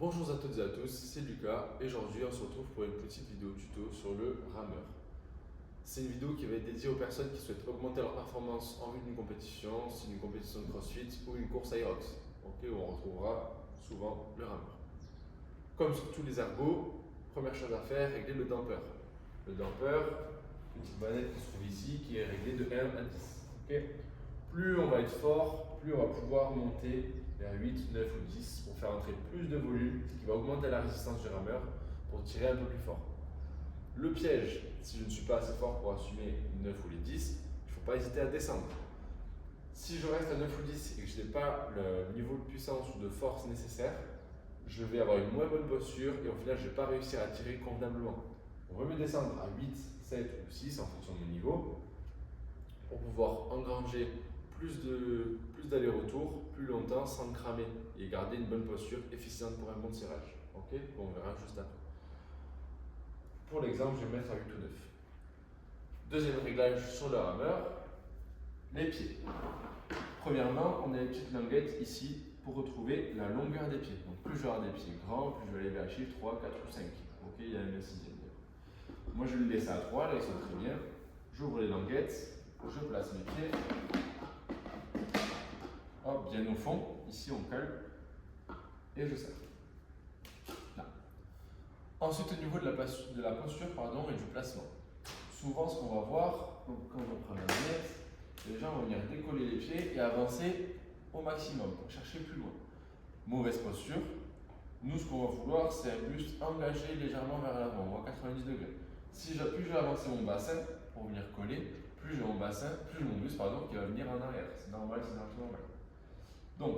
Bonjour à toutes et à tous, c'est Lucas et aujourd'hui on se retrouve pour une petite vidéo tuto sur le rameur. C'est une vidéo qui va être dédiée aux personnes qui souhaitent augmenter leur performance en vue d'une compétition, c'est une compétition de crossfit ou une course Aerox, où on retrouvera souvent le rameur. Comme sur tous les ergos, première chose à faire, régler le damper. Le damper, petite manette qui se trouve ici, qui est réglée de 1 à 10. Plus on va être fort, plus on va pouvoir monter vers 8, 9 ou 10 pour faire entrer plus de volume, ce qui va augmenter la résistance du rameur pour tirer un peu plus fort. Le piège, si je ne suis pas assez fort pour assumer 9 ou les 10, il ne faut pas hésiter à descendre. Si je reste à 9 ou 10 et que je n'ai pas le niveau de puissance ou de force nécessaire, je vais avoir une moins bonne posture et au final je ne vais pas réussir à tirer convenablement. On va me descendre à 8, 7 ou 6 en fonction de mon niveau pour pouvoir engranger plus d'aller-retour, plus longtemps sans cramer et garder une bonne posture efficiente pour un bon tirage. On verra juste après. Pour l'exemple, je vais mettre à 8 ou 9. Deuxième réglage sur le rameur, les pieds. Premièrement, on a les petites languettes ici pour retrouver la longueur des pieds. Donc plus je vais avoir des pieds grands, plus je vais aller vers le chiffre 3, 4 ou 5. Il y a même le sixième. Moi je vais le laisser à 3, là ils sont très bien. J'ouvre les languettes, je place mes pieds. Hop, bien au fond, ici on calme et je serre. Là. Ensuite, au niveau de la posture et du placement. Souvent, ce qu'on va voir, quand on prend la manette, les gens vont venir décoller les pieds et avancer au maximum pour chercher plus loin. Mauvaise posture. Nous, ce qu'on va vouloir, c'est un buste engagé légèrement vers l'avant, ou à 90 degrés. Si plus je vais avancer mon bassin pour venir coller, plus j'ai mon buste qui va venir en arrière. C'est normal, c'est normal. Donc,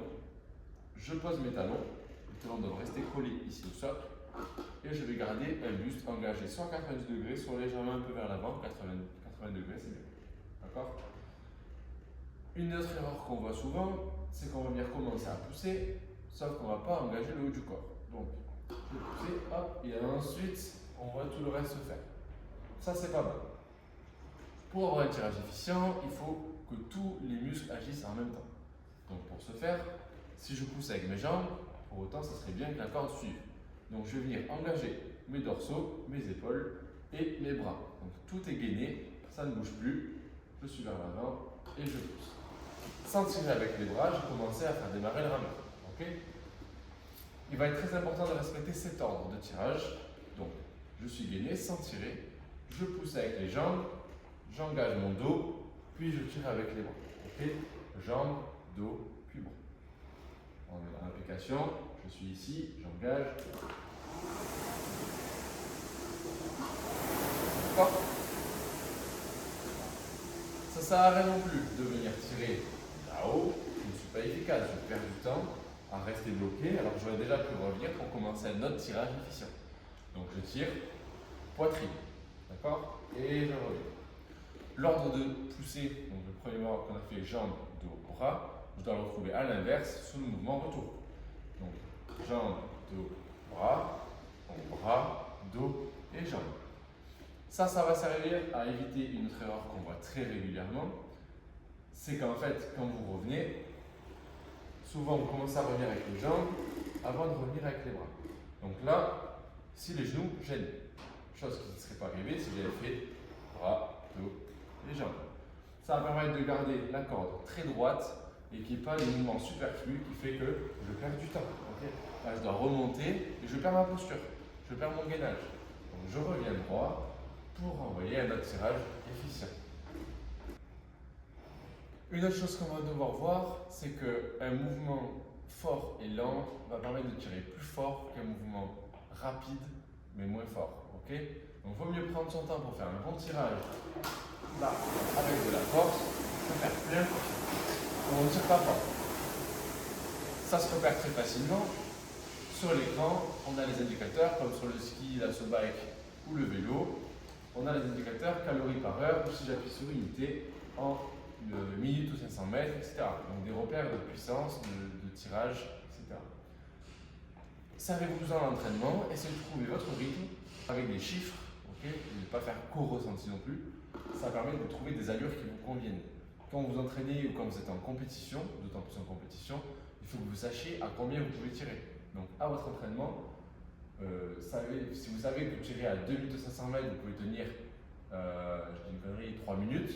je pose mes talons. Les talons doivent rester collés ici au socle. Et je vais garder un buste engagé soit à 90 degrés, soit légèrement un peu vers l'avant. 80 degrés, c'est mieux. D'accord? Une autre erreur qu'on voit souvent, c'est qu'on va venir commencer à pousser, sauf qu'on ne va pas engager le haut du corps. Donc, je vais pousser, hop, et ensuite, on voit tout le reste se faire. Ça, c'est pas mal. Pour avoir un tirage efficient, il faut que tous les muscles agissent en même temps. Donc, pour ce faire, si je pousse avec mes jambes, pour autant, ça serait bien que la corde suive. Donc, je vais venir engager mes dorsaux, mes épaules et mes bras. Donc, tout est gainé, ça ne bouge plus. Je suis vers l'avant et je pousse. Sans tirer avec les bras, je commence à faire démarrer le rameur. Il va être très important de respecter cet ordre de tirage. Donc, je suis gainé sans tirer, je pousse avec les jambes, j'engage mon dos, puis je tire avec les bras. Jambes, dos, puis bras. On est dans l'application, je suis ici, j'engage. D'accord? Ça ne sert à rien non plus de venir tirer là-haut, je ne suis pas efficace, je perds du temps à rester bloqué, alors j'aurais déjà pu revenir pour commencer un autre tirage efficient. Donc je tire, poitrine, d'accord? Et je reviens. L'ordre de pousser, donc le premier mouvement qu'on a fait jambes, dos, bras, je dois le retrouver à l'inverse sous le mouvement retour. Donc jambes, dos, bras, dos et jambes. Ça va servir à éviter une autre erreur qu'on voit très régulièrement. C'est qu'en fait, quand vous revenez, souvent vous commencez à revenir avec les jambes avant de revenir avec les bras. Donc là, si les genoux gênent, chose qui ne serait pas arrivée si j'avais fait bras, dos et jambes. Ça va permettre de garder la corde très droite et qu'il n'y ait pas de mouvement superflu qui fait que je perds du temps. Là, je dois remonter et je perds ma posture, je perds mon gainage. Donc je reviens droit pour envoyer un autre tirage efficient. Une autre chose qu'on va devoir voir, c'est qu'un mouvement fort et lent va permettre de tirer plus fort qu'un mouvement rapide mais moins fort. Donc il vaut mieux prendre son temps pour faire un bon tirage là, avec de la force, se faire plein, on ne tire pas fort. Ça se repère très facilement. Sur l'écran, on a les indicateurs, comme sur le ski, la bike ou le vélo. On a les indicateurs calories par heure, ou si j'appuie sur unité, en minutes ou 500 mètres, etc. Donc des repères de puissance, de tirage, etc. Servez-vous en l'entraînement, essayez de trouver votre rythme avec des chiffres, et ne pas faire qu'au ressenti non plus. Ça permet de trouver des allures qui vous conviennent. Quand vous entraînez ou quand vous êtes en compétition, d'autant plus en compétition, il faut que vous sachiez à combien vous pouvez tirer. Donc à votre entraînement, si vous savez que vous tirez à 2 minutes 500 mètres, vous pouvez tenir, je dis une connerie, 3 minutes.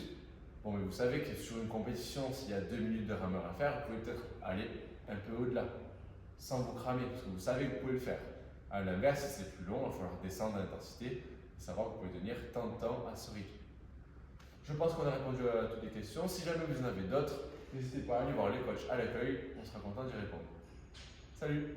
Bon, mais vous savez que sur une compétition, s'il y a 2 minutes de rameur à faire, vous pouvez peut-être aller un peu au-delà, sans vous cramer, parce que vous savez que vous pouvez le faire. À l'inverse, si c'est plus long, il va falloir descendre l'intensité et savoir que vous pouvez tenir tant de temps à ce rythme. Je pense qu'on a répondu à toutes les questions. Si jamais vous en avez d'autres, n'hésitez pas à aller voir les coachs à l'accueil, on sera content d'y répondre. Salut!